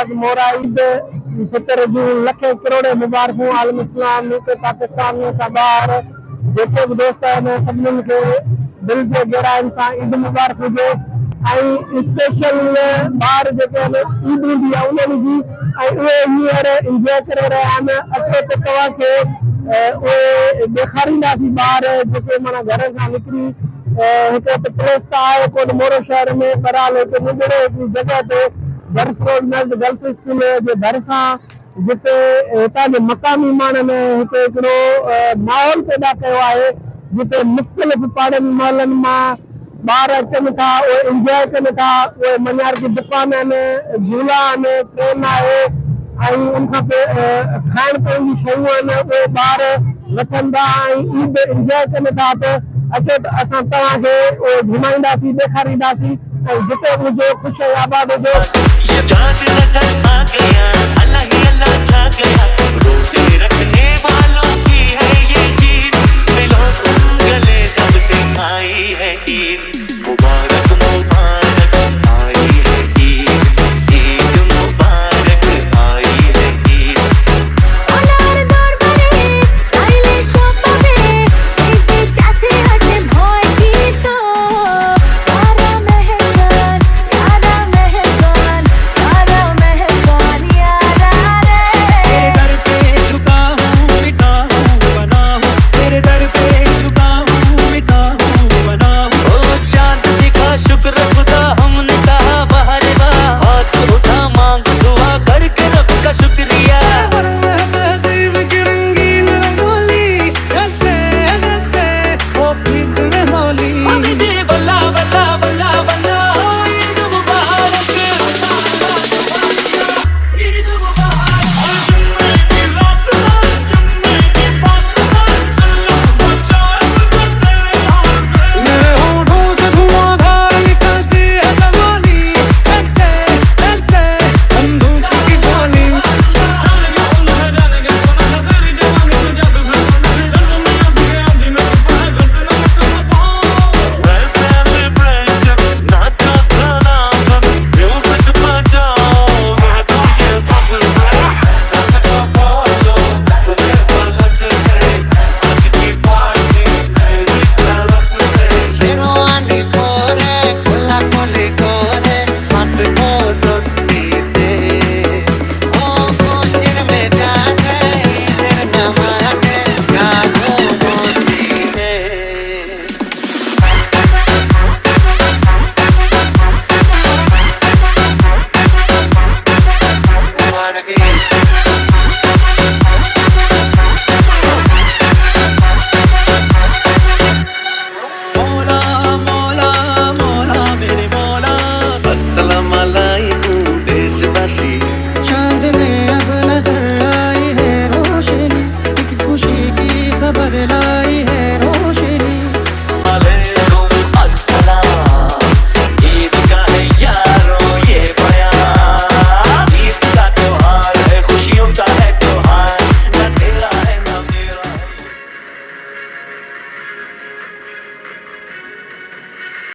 नवाज मोरा ईद फितर जूं लखे करोड़े मुबारकूं आलम इस्लाम मुल्क पाकिस्तान का ॿार जेके भी दोस्त आहिनि सभिनीनि खे दिलि जे गहराइनि सां ईद मुबारक हुजे। स्पेशल ॿार जेके आहिनि ईद हूंदी आहे उन्हनि जी उहे हींअर इंजॉय करे रहिया आहिनि। अचो त तव्हांखे उहे ॾेखारींदासीं ॿार जेके माना घर खां निकिरी हिते त प्लेस त आहे कोन मोरो शहर में, बहरहाल हिते निकिरे हिकिड़ी जॻह ते गर्ल्स रोड नज़ गर्ल्स स्कूल जे भरिसां जिते हितां जे मक़ामी माण्हुनि हिते हिकिड़ो माहौल पैदा कयो आहे जिते मुख़्तलिफ़ पाड़नि महलनि मां ॿार अचनि था, उहे इंजॉय कनि था। उहे मञार जी दुकान आहिनि, झूला आहिनि, ट्रेन आहे ऐं उनखां पोइ खाइण पीअण जी शयूं आहिनि उहे ॿार वठनि था ऐं ईद इंजॉय कनि था। त अचो त असां तव्हांखे उहे घुमाईंदासीं, ॾेखारींदासीं ऐं जिते हुजो ख़ुशि आबाद हुजो।